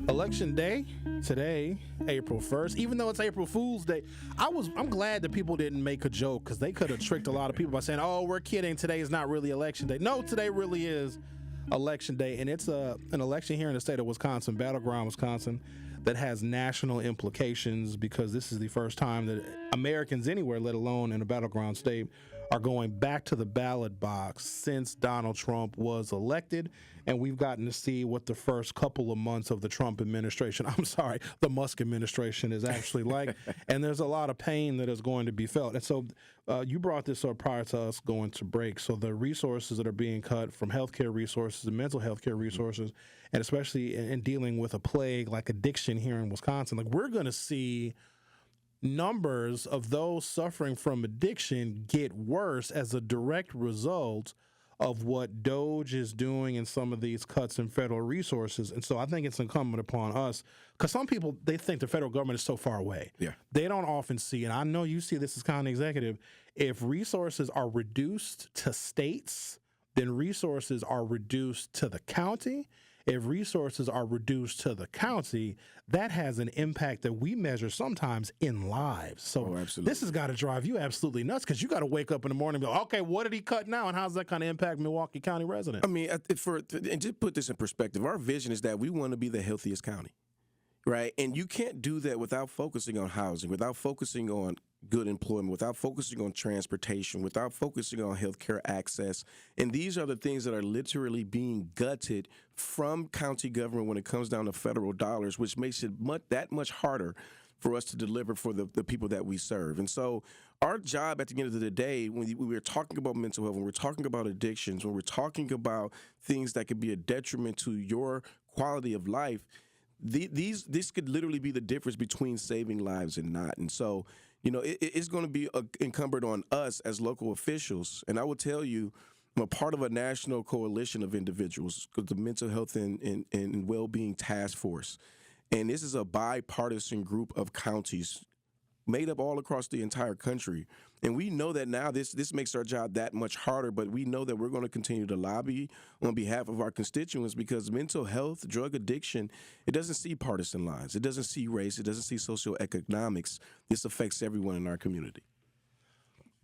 Election day today, April 1st. Even though it's April Fool's Day, I'm glad that people didn't make a joke because they could have tricked a lot of people by saying, "Oh, we're kidding. Today is not really Election Day." No, today really is Election Day, and it's an election here in the state of Wisconsin, battleground Wisconsin, that has national implications because this is the first time that Americans anywhere, let alone in a battleground state, are going back to the ballot box since Donald Trump was elected, and we've gotten to see what the first couple of months of the Trump administration, the Musk administration is actually like, and there's a lot of pain that is going to be felt. And so you brought this up prior to us going to break. So the resources that are being cut from healthcare resources and mental health care resources, and especially in dealing with a plague like addiction here in Wisconsin, like we're going to see numbers of those suffering from addiction get worse as a direct result of what DOGE is doing and some of these cuts in federal resources. And so I think it's incumbent upon us, because some people, they think the federal government is so far away. Yeah. They don't often see, and I know you see this as county executive, if resources are reduced to states, then resources are reduced to the county. If resources are reduced to the county, that has an impact that we measure sometimes in lives. So this has got to drive you absolutely nuts, because you got to wake up in the morning and be like, okay, what did he cut now, and how's that going to impact Milwaukee County residents? I mean, and just put this in perspective, our vision is that we want to be the healthiest county, right? And you can't do that without focusing on housing, without focusing on good employment, without focusing on transportation, without focusing on healthcare access. And these are the things that are literally being gutted from county government when it comes down to federal dollars, which makes it that much harder for us to deliver for the people that we serve. And so our job at the end of the day, when we're talking about mental health, when we're talking about addictions, when we're talking about things that could be a detriment to your quality of life, this could literally be the difference between saving lives and not. And so, it's going to be incumbent on us as local officials. And I will tell you, I'm a part of a national coalition of individuals, the Mental Health and Well-Being Task Force. And this is a bipartisan group of counties made up all across the entire country. And we know that now this makes our job that much harder, but we know that we're going to continue to lobby on behalf of our constituents, because mental health, drug addiction, it doesn't see partisan lines. It doesn't see race. It doesn't see socioeconomics. This affects everyone in our community.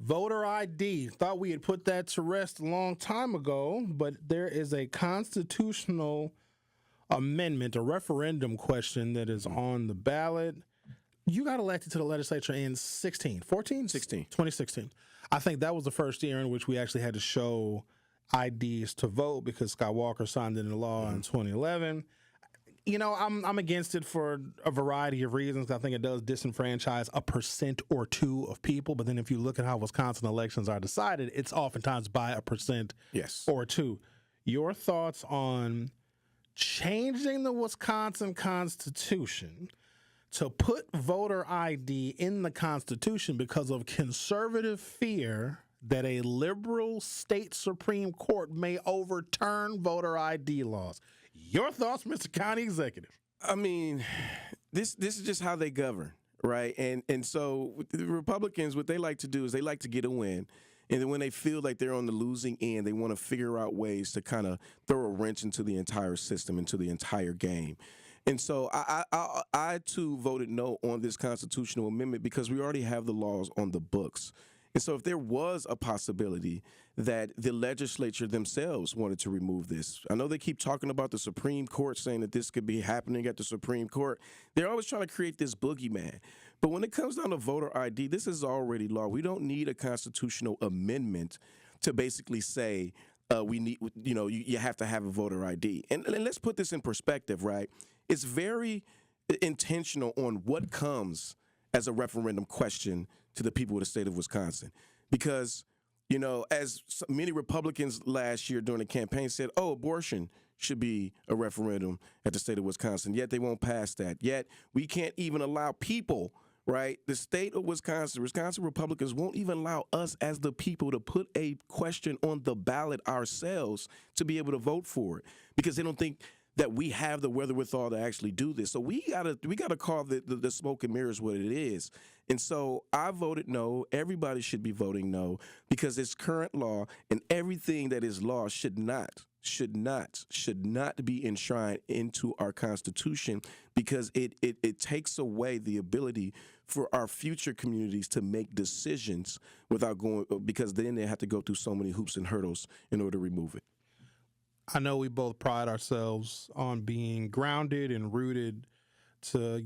Voter ID. Thought we had put that to rest a long time ago, but there is a constitutional amendment, a referendum question that is on the ballot. You got elected to the legislature in 2016. I think that was the first year in which we actually had to show IDs to vote, because Scott Walker signed it into law in 2011. I'm against it for a variety of reasons. I think it does disenfranchise 1% or 2% of people. But then if you look at how Wisconsin elections are decided, it's oftentimes by 1% or 2%. Your thoughts on changing the Wisconsin Constitution to put voter ID in the Constitution because of conservative fear that a liberal state Supreme Court may overturn voter ID laws? Your thoughts, Mr. County Executive? I mean, this is just how they govern, right? And so the Republicans, what they like to do is they like to get a win. And then when they feel like they're on the losing end, they want to figure out ways to kind of throw a wrench into the entire system, into the entire game. And so I too voted no on this constitutional amendment, because we already have the laws on the books. And so if there was a possibility that the legislature themselves wanted to remove this, I know they keep talking about the Supreme Court, saying that this could be happening at the Supreme Court. They're always trying to create this boogeyman. But when it comes down to voter ID, this is already law. We don't need a constitutional amendment to basically say we need, you have to have a voter ID. And let's put this in perspective, right? It's very intentional on what comes as a referendum question to the people of the state of Wisconsin. Because, as many Republicans last year during the campaign said, abortion should be a referendum at the state of Wisconsin, yet they won't pass that. Yet we can't even allow people, right? The state of Wisconsin Republicans won't even allow us as the people to put a question on the ballot ourselves to be able to vote for it, because they don't think that we have the wherewithal to actually do this. So we gotta call the smoke and mirrors what it is. And so I voted no. Everybody should be voting no, because it's current law, and everything that is law should not should not be enshrined into our Constitution, because it takes away the ability for our future communities to make decisions without going, because then they have to go through so many hoops and hurdles in order to remove it. I know we both pride ourselves on being grounded and rooted to,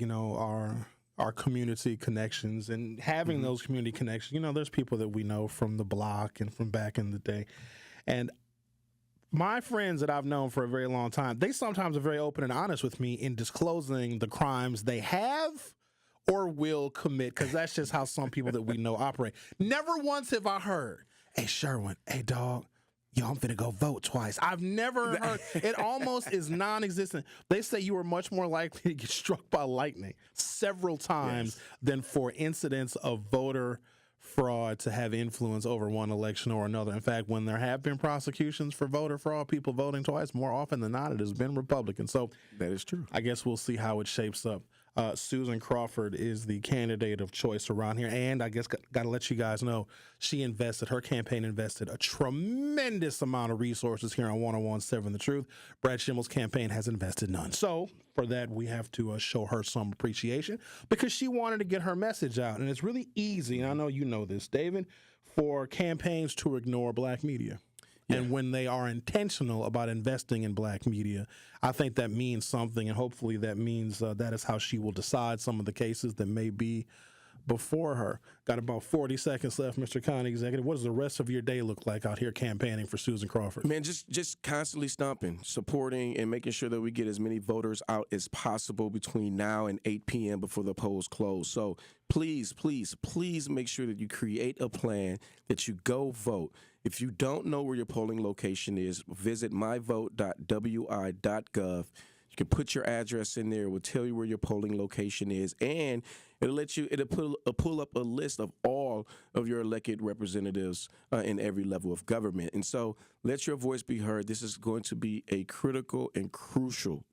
our community connections and having those community connections. There's people that we know from the block and from back in the day. And my friends that I've known for a very long time, they sometimes are very open and honest with me in disclosing the crimes they have or will commit, because that's just how some people that we know operate. Never once have I heard, hey, Sherwin, hey, dog, yo, I'm finna go vote twice. I've never heard. It almost is non-existent. They say you are much more likely to get struck by lightning several times than for incidents of voter fraud to have influence over one election or another. In fact, when there have been prosecutions for voter fraud, people voting twice, more often than not, it has been Republican. So that is true. I guess we'll see how it shapes up. Susan Crawford is the candidate of choice around here. And I guess got to let you guys know, her campaign invested a tremendous amount of resources here on 101.7 The Truth. Brad Schimmel's campaign has invested none. So for that, we have to show her some appreciation, because she wanted to get her message out. And it's really easy, and I know you know this, David, for campaigns to ignore black media. Yeah. And when they are intentional about investing in black media, I think that means something, and hopefully that means that is how she will decide some of the cases that may be before her. Got about 40 seconds left, Mr. County Executive. What does the rest of your day look like out here campaigning for Susan Crawford? Man, just constantly stomping, supporting, and making sure that we get as many voters out as possible between now and 8 p.m. before the polls close. So please, please, please make sure that you create a plan, that you go vote. If you don't know where your polling location is, visit myvote.wi.gov. You can put your address in there. It will tell you where your polling location is, and it'll pull up a list of all of your elected representatives in every level of government. And so let your voice be heard. This is going to be a critical and crucial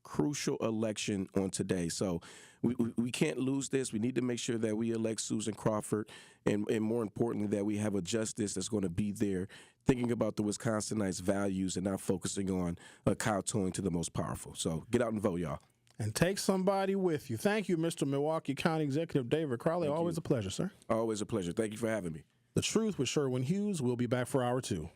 election on today. So we can't lose this. We need to make sure that we elect Susan Crawford, and more importantly, that we have a justice that's going to be there thinking about the Wisconsinites' values and not focusing on kowtowing to the most powerful. So get out and vote, y'all. And take somebody with you. Thank you, Mr. Milwaukee County Executive David Crowley. Always a pleasure, sir. Always a pleasure. Thank you for having me. The Truth with Sherwin Hughes. We'll be back for hour 2.